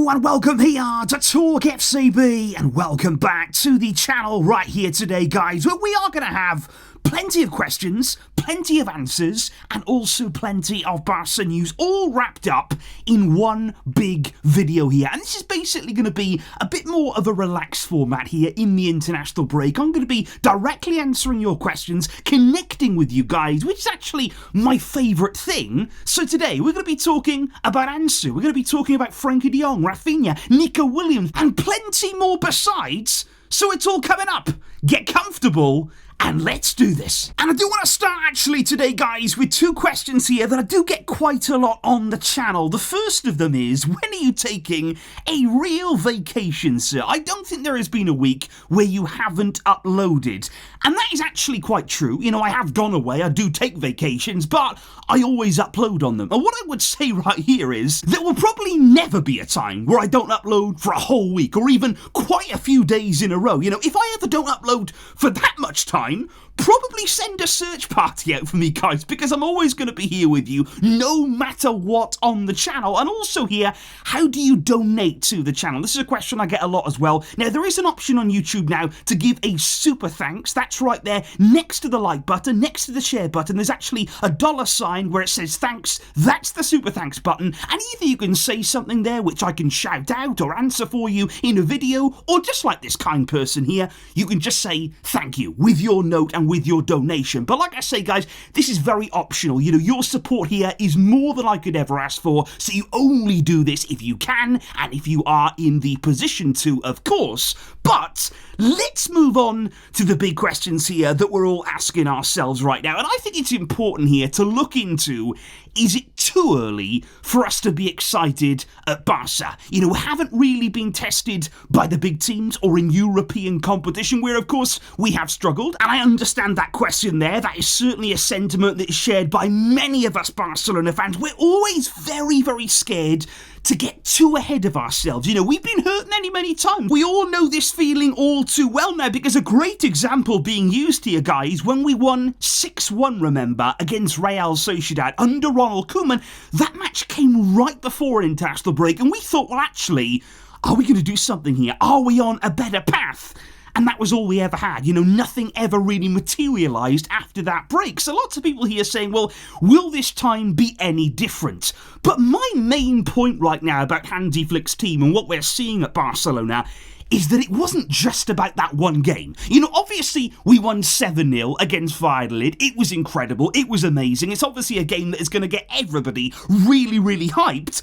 Hello and welcome here to Talk FCB and welcome back to the channel right here today, guys, where we are going to have plenty of questions, plenty of answers, and also plenty of Barca news all wrapped up in one big video here. And this is basically going to be a bit more of a relaxed format here in the international break. I'm going to be directly answering your questions, connecting with you guys, which is actually my favourite thing. So today we're going to be talking about Ansu, we're going to be talking about Frenkie de Jong, Raphinha, Nico Williams, and plenty more besides. So it's all coming up. Get comfortable and let's do this. And I do want to start actually today, guys, with two questions here that I do get quite a lot on the channel. The first of them is, when are you taking a real vacation, sir? I don't think there has been a week where you haven't uploaded. And that is actually quite true. You know, I have gone away, I do take vacations, but I always upload on them. And what I would say right here is, there will probably never be a time where I don't upload for a whole week, or even quite a few days in a row. You know, if I ever don't upload for that much time, probably send a search party out for me, guys, because I'm always going to be here with you no matter what on the channel. And also here, how do you donate to the channel? This is a question I get a lot as well. Now, there is an option on YouTube now to give a super thanks. That's right there next to the like button, next to the share button. There's actually a $sign where it says thanks. That's the super thanks button. And either you can say something there which I can shout out or answer for you in a video, or just like this kind person here, you can just say thank you with your note and with your donation. But like I say, guys, this is very optional. You know, your support here is more than I could ever ask for, so you only do this if you can and if you are in the position to, of course. But let's move on to the big questions here that we're all asking ourselves right now. And I think it's important here to look into, is it too early for us to be excited at Barca? You know, we haven't really been tested by the big teams or in European competition, where of course we have struggled. And I understand that question there. That is certainly a sentiment that is shared by many of us Barcelona fans. We're always very, very scared to get too ahead of ourselves. You know, we've been hurt many times. We all know this feeling all too well now, because a great example being used here, guys, when we won 6-1, remember, against Real Sociedad under Ronald Koeman. That match came right before an international break, and we thought, well, actually, are we going to do something here? Are we on a better path? And that was all we ever had. You know, nothing ever really materialised after that break. So lots of people here saying, well, will this time be any different? But my main point right now about Hansi Flick's team and what we're seeing at Barcelona is that it wasn't just about that one game. You know, obviously, we won 7-0 against Valladolid. It was incredible. It was amazing. It's obviously a game that is going to get everybody really, really hyped.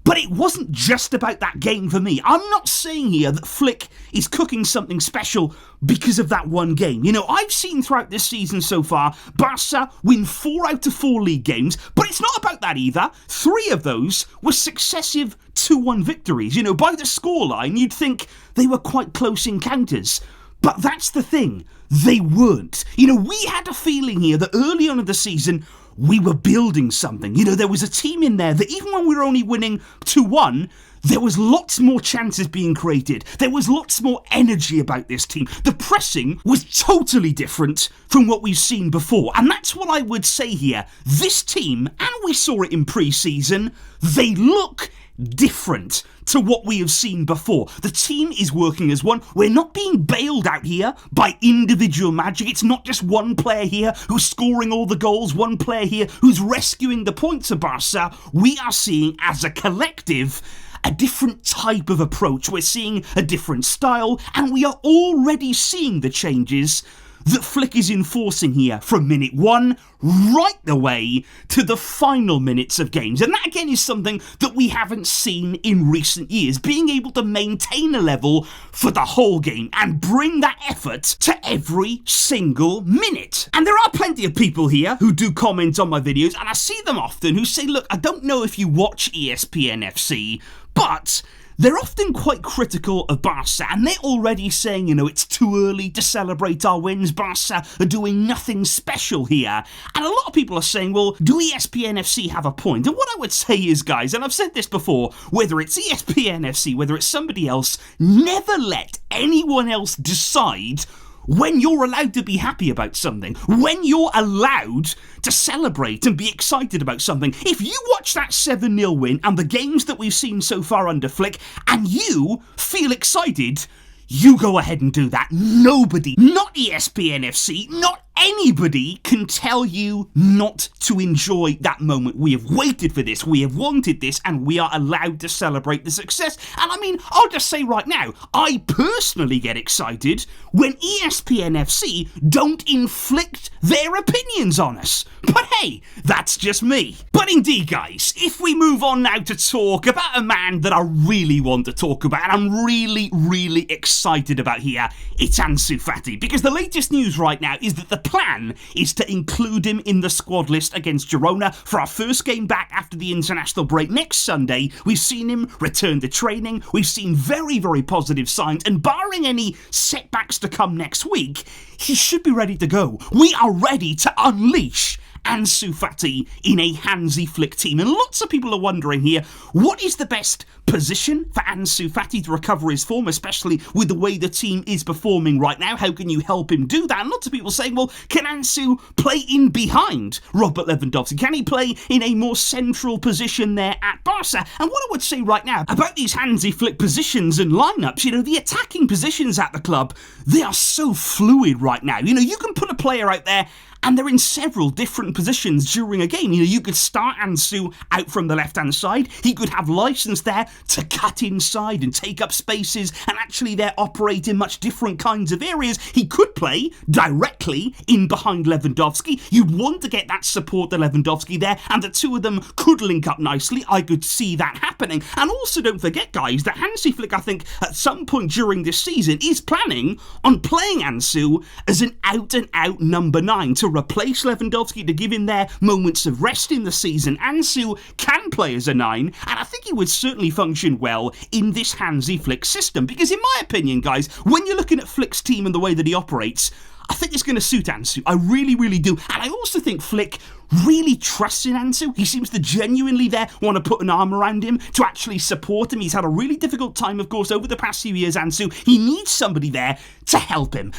But it wasn't just about that game for me. I'm not saying here that Flick is cooking something special because of that one game. You know, I've seen throughout this season so far, Barca win 4 out of 4 league games, but it's not about that either. 3 of those were successive 2-1 victories. You know, by the scoreline, you'd think they were quite close encounters. But that's the thing, they weren't. You know, we had a feeling here that early on in the season, we were building something. You know, there was a team in there that even when we were only winning 2-1, there was lots more chances being created. There was lots more energy about this team. The pressing was totally different from what we've seen before. And that's what I would say here. This team, and we saw it in pre-season, they look different to what we have seen before. The team is working as one. We're not being bailed out here by individual magic. It's not just one player here who's scoring all the goals, one player here who's rescuing the points of Barca. We are seeing, as a collective, a different type of approach. We're seeing a different style, and we are already seeing the changes that Flick is enforcing here from minute 1 right the way to the final minutes of games. And that again is something that we haven't seen in recent years, being able to maintain a level for the whole game and bring that effort to every single minute. And there are plenty of people here who do comment on my videos, and I see them often, who say, look, I don't know if you watch ESPN FC, but they're often quite critical of Barca, and they're already saying, you know, it's too early to celebrate our wins. Barca are doing nothing special here. And a lot of people are saying, well, do ESPN FC have a point? And what I would say is, guys, and I've said this before, whether it's ESPN FC, whether it's somebody else, never let anyone else decide when you're allowed to be happy about something, when you're allowed to celebrate and be excited about something. If you watch that 7-0 win and the games that we've seen so far under Flick, and you feel excited, you go ahead and do that. Nobody, not ESPN FC, not anybody can tell you not to enjoy that moment. We have waited for this, we have wanted this, and we are allowed to celebrate the success. And I mean, I'll just say right now, I personally get excited when ESPN FC don't inflict their opinions on us. But hey, that's just me. But indeed, guys, if we move on now to talk about a man that I really want to talk about, and I'm really excited about here, it's Ansu Fati. Because the latest news right now is that the plan is to include him in the squad list against Girona for our first game back after the international break next Sunday. We've seen him return to training, we've seen very positive signs, and barring any setbacks to come next week, he should be ready to go. We are ready to unleash Ansu Fati in a Hansi Flick team. And lots of people are wondering here, what is the best position for Ansu Fati to recover his form, especially with the way the team is performing right now? How can you help him do that? And lots of people saying, well, can Ansu play in behind Robert Lewandowski? Can he play in a more central position there at Barça? And what I would say right now about these Hansi Flick positions and lineups, you know, the attacking positions at the club, they are so fluid right now. You know, you can put a player out there and they're in several different positions during a game. You know, you could start Ansu out from the left-hand side. He could have license there to cut inside and take up spaces, and actually they're operating much different kinds of areas. He could play directly in behind Lewandowski. You'd want to get that support to Lewandowski there, and the two of them could link up nicely. I could see that happening. And also don't forget, guys, that Hansi Flick, I think, at some point during this season, is planning on playing Ansu as an out-and-out number 9 to replace Lewandowski, to give him their moments of rest in the season. Ansu can play as a 9, and I think he would certainly function well in this Hansi Flick system, because in my opinion, guys, when you're looking at Flick's team and the way that he operates, I think it's going to suit Ansu. I really do. And I also think Flick really trusts in Ansu. He seems to genuinely there want to put an arm around him to actually support him. He's had a really difficult time, of course, over the past few years, Ansu. He needs somebody there to help him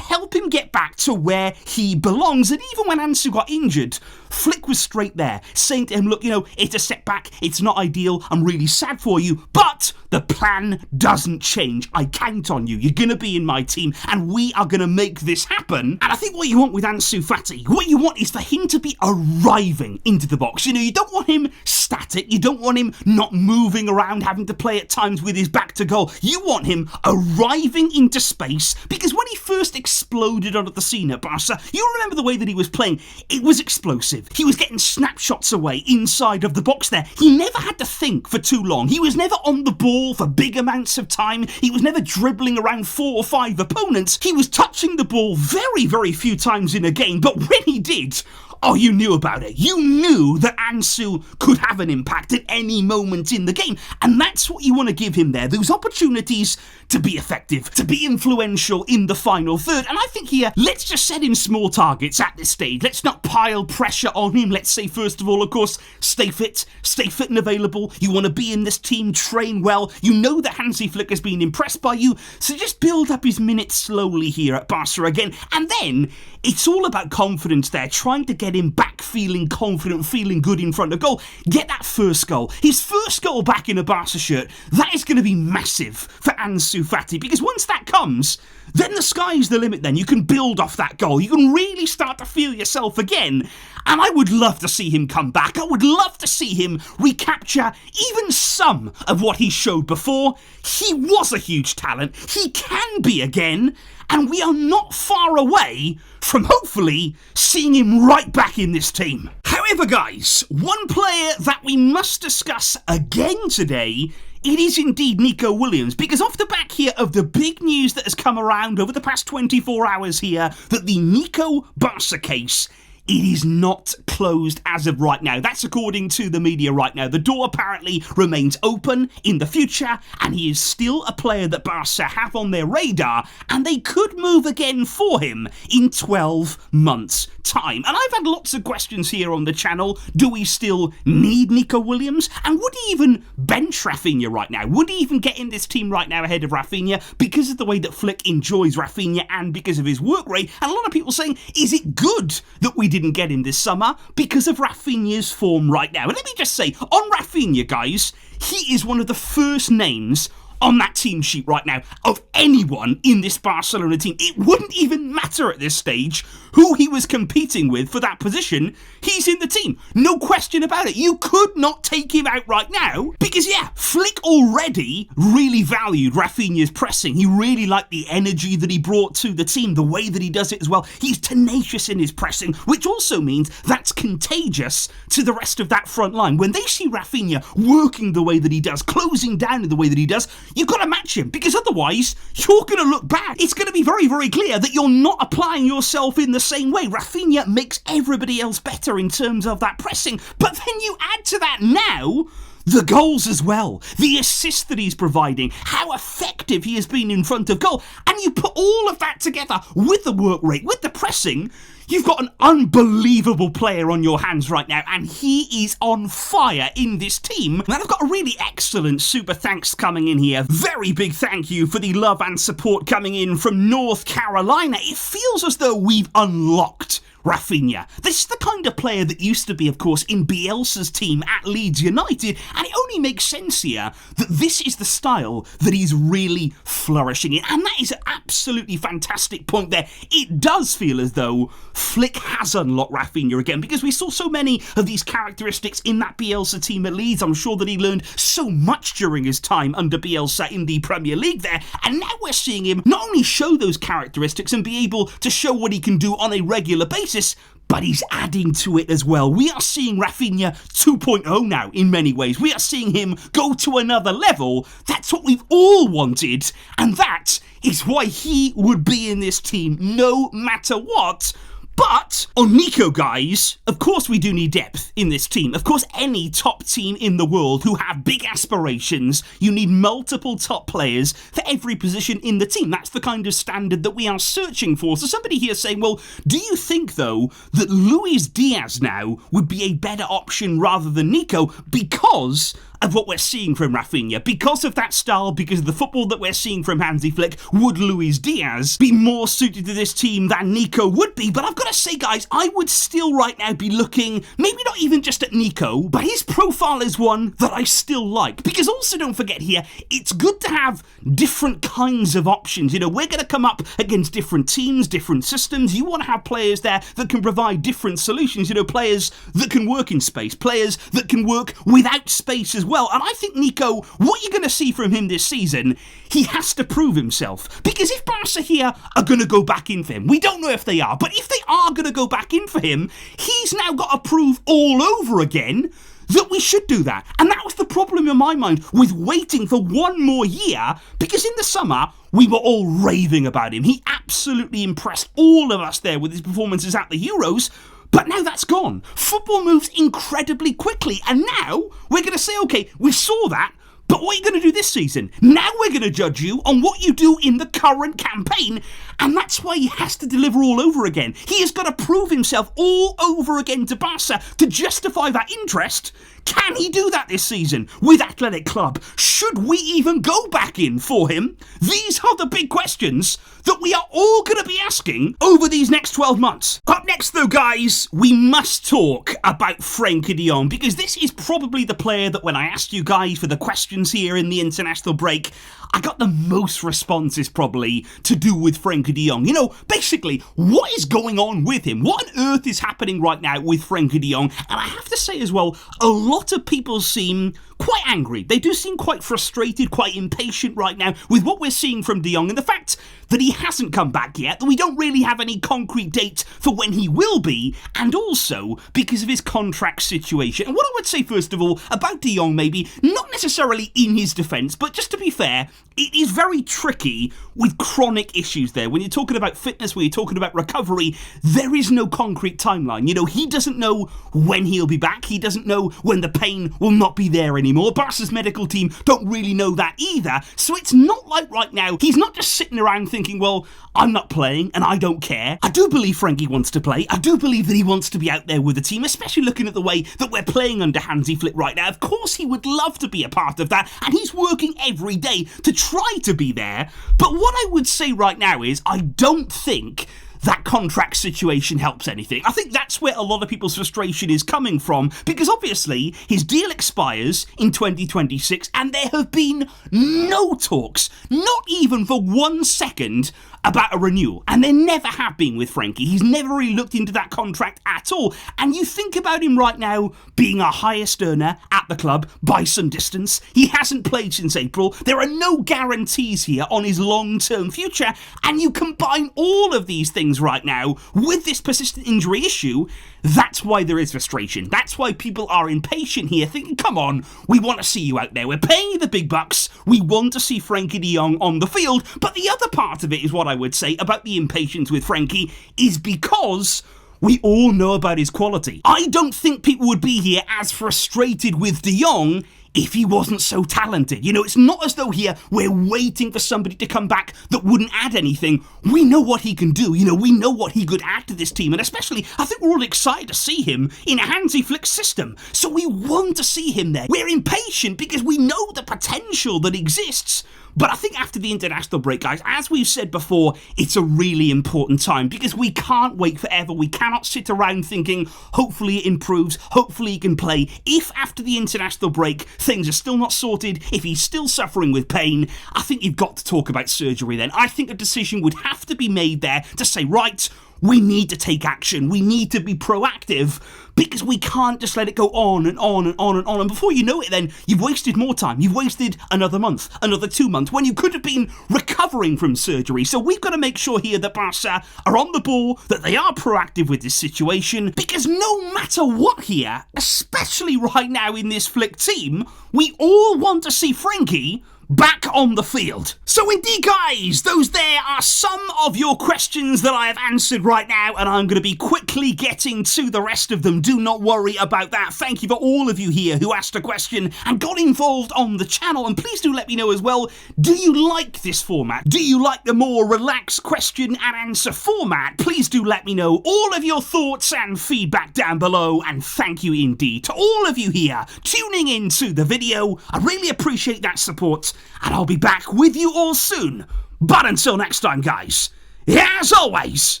get back to where he belongs. And even when Ansu got injured, Flick was straight there, saying to him, look, you know, it's a setback, it's not ideal, I'm really sad for you, but the plan doesn't change. I count on you. You're going to be in my team, and we are going to make this happen. And I think what you want with Ansu Fati, what you want is for him to be arriving into the box. You know, you don't want him static, you don't want him not moving around, having to play at times with his back to goal. You want him arriving into space, because when he first exploded onto the scene at Barca, you remember the way that he was playing. It was explosive. He was getting snapshots away inside of the box there. He never had to think for too long. He was never on the ball for big amounts of time. He was never dribbling around 4 or 5 opponents. He was touching the ball very few times in a game, but when he did, oh, you knew about it. You knew that Ansu could have an impact at any moment in the game. And that's what you want to give him there. Those opportunities to be effective, to be influential in the final third. And I think here, let's just set him small targets at this stage. Let's not pile pressure on him. Let's say, first of all, of course, stay fit and available. You want to be in this team, train well. You know that Hansi Flick has been impressed by you. So just build up his minutes slowly here at Barca again. And then it's all about confidence there, trying to get him back feeling confident, feeling good in front of goal. Get that first goal. His first goal back in a Barca shirt, that is going to be massive for Ansu Fati, because once that comes, then the sky's the limit then. You can build off that goal. You can really start to feel yourself again. And I would love to see him come back. I would love to see him recapture even some of what he showed before. He was a huge talent. He can be again. And we are not far away from hopefully seeing him right back in this team. However, guys, one player that we must discuss again today, it is indeed Nico Williams, because off the back here of the big news that has come around over the past 24 hours here, that the Nico Barca case it is not closed as of right now. That's according to the media right now. The door apparently remains open in the future, and he is still a player that Barca have on their radar, and they could move again for him in 12 months' time. And I've had lots of questions here on the channel. Do we still need Nico Williams? And would he even bench Raphinha right now? Would he even get in this team right now ahead of Raphinha because of the way that Flick enjoys Raphinha and because of his work rate? And a lot of people saying, is it good that we didn't get him this summer because of Raphinha's form right now? And let me just say, on Raphinha, guys, he is one of the first names on that team sheet right now of anyone in this Barcelona team. It wouldn't even matter at this stage who he was competing with for that position. He's in the team. No question about it. You could not take him out right now because, yeah, Flick already really valued Raphinha's pressing. He really liked the energy that he brought to the team, the way that he does it as well. He's tenacious in his pressing, which also means that's contagious to the rest of that front line. When they see Raphinha working the way that he does, closing down in the way that he does, you've got to match him, because otherwise you're going to look bad. It's going to be very, very clear that you're not applying yourself in the same way. Raphinha makes everybody else better in terms of that pressing, but then you add to that now the goals as well, the assists that he's providing, how effective he has been in front of goal, and you put all of that together with the work rate, with the pressing, you've got an unbelievable player on your hands right now, and he is on fire in this team. And I've got a really excellent super thanks coming in here. Very big thank you for the love and support coming in from North Carolina. It feels as though we've unlocked Raphinha. This is the kind of player that used to be, of course, in Bielsa's team at Leeds United, and it only makes sense here that this is the style that he's really flourishing in, and that is an absolutely fantastic point there. It does feel as though Flick has unlocked Raphinha again, because we saw so many of these characteristics in that Bielsa team at Leeds. I'm sure that he learned so much during his time under Bielsa in the Premier League there, and now we're seeing him not only show those characteristics and be able to show what he can do on a regular basis, but he's adding to it as well. We are seeing Raphinha 2.0 now in many ways. We are seeing him go to another level. That's what we've all wanted, and that is why he would be in this team no matter what. But on Nico, guys, of course we do need depth in this team. Of course, any top team in the world who have big aspirations, you need multiple top players for every position in the team. That's the kind of standard that we are searching for. So somebody here saying, well, do you think, though, that Luis Diaz now would be a better option rather than Nico because of what we're seeing from Raphinha? Because of that style, because of the football that we're seeing from Hansi Flick, would Luis Diaz be more suited to this team than Nico would be? But I've got to say, guys, I would still right now be looking, maybe not even just at Nico, but his profile is one that I still like. Because also, don't forget here, it's good to have different kinds of options. You know, we're going to come up against different teams, different systems. You want to have players there that can provide different solutions. You know, players that can work in space, players that can work without space as well. And I think Nico, what you're going to see from him this season, he has to prove himself. Because if Barca here are going to go back in for him, we don't know if they are, but if they are going to go back in for him, he's now got to prove all over again that we should do that. And that was the problem in my mind with waiting for one more year, because in the summer, we were all raving about him. He absolutely impressed all of us there with his performances at the Euros. But now that's gone. Football moves incredibly quickly, and now we're going to say, okay, we saw that, but what are you going to do this season? Now we're going to judge you on what you do in the current campaign, and that's why he has to deliver all over again. He has got to prove himself all over again to Barca to justify that interest. Can he do that this season with Athletic Club? Should we even go back in for him? These are the big questions that we are all going to be asking over these next 12 months. Up next, though, guys, we must talk about Frenkie de Jong, because this is probably the player that when I asked you guys for the questions here in the international break, I got the most responses probably to do with Frenkie de Jong. You know, basically, what is going on with him? What on earth is happening right now with Frenkie de Jong? And I have to say as well, a lot of people seem quite angry. They do seem quite frustrated, quite impatient right now with what we're seeing from de Jong and the fact that he hasn't come back yet, that we don't really have any concrete date for when he will be, and also because of his contract situation. And what I would say first of all about de Jong, maybe, not necessarily in his defence, but just to be fair, it is very tricky with chronic issues there. When you're talking about fitness, when you're talking about recovery, there is no concrete timeline. You know, he doesn't know when he'll be back. He doesn't know when the pain will not be there anymore. Barca's medical team don't really know that either. So it's not like right now, he's not just sitting around thinking, well, I'm not playing and I don't care. I do believe Frenkie wants to play. I do believe that he wants to be out there with the team, especially looking at the way that we're playing under Hansi Flick right now. Of course, he would love to be a part of that, and he's working every day to try to be there. But what I would say right now is I don't think that contract situation helps anything. I think that's where a lot of people's frustration is coming from, because obviously his deal expires in 2026 and there have been no talks, not even for 1 second, about a renewal. And there never have been with Frenkie. He's never really looked into that contract at all. And you think about him right now being our highest earner at the club by some distance. He hasn't played since April. There are no guarantees here on his long-term future. And you combine all of these things right now with this persistent injury issue. That's why there is frustration. That's why people are impatient here, thinking, come on, we want to see you out there. We're paying you the big bucks. We want to see Frenkie de Jong on the field. But the other part of it is what I would say about the impatience with Frenkie is because we all know about his quality. I don't think people would be here as frustrated with de Jong if he wasn't so talented. You know, it's not as though here we're waiting for somebody to come back that wouldn't add anything. We know what he can do. You know, we know what he could add to this team. And especially, I think we're all excited to see him in a Hansi Flick system. So we want to see him there. We're impatient because we know the potential that exists. But I think after the international break, guys, as we've said before, it's a really important time because we can't wait forever. We cannot sit around thinking, hopefully it improves, hopefully he can play. If after the international break, things are still not sorted, if he's still suffering with pain, I think you've got to talk about surgery then. I think a decision would have to be made there to say, right, we need to take action. We need to be proactive because we can't just let it go on and on and on and on. And before you know it, then you've wasted more time. You've wasted another month, another 2 months when you could have been recovering from surgery. So we've got to make sure here that Barca are on the ball, that they are proactive with this situation, because no matter what here, especially right now in this Flick team, we all want to see Frenkie back on the field. So indeed, guys, those there are some of your questions that I have answered right now, and I'm going to be quickly getting to the rest of them. Do not worry about that. Thank you for all of you here who asked a question and got involved on the channel, and please do let me know as well, do you like this format? Do you like the more relaxed question and answer format? Please do let me know all of your thoughts and feedback down below, and thank you indeed to all of you here tuning in to the video. I really appreciate that support, and I'll be back with you all soon. But until next time, guys, as always,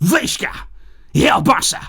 Visca, El Barça.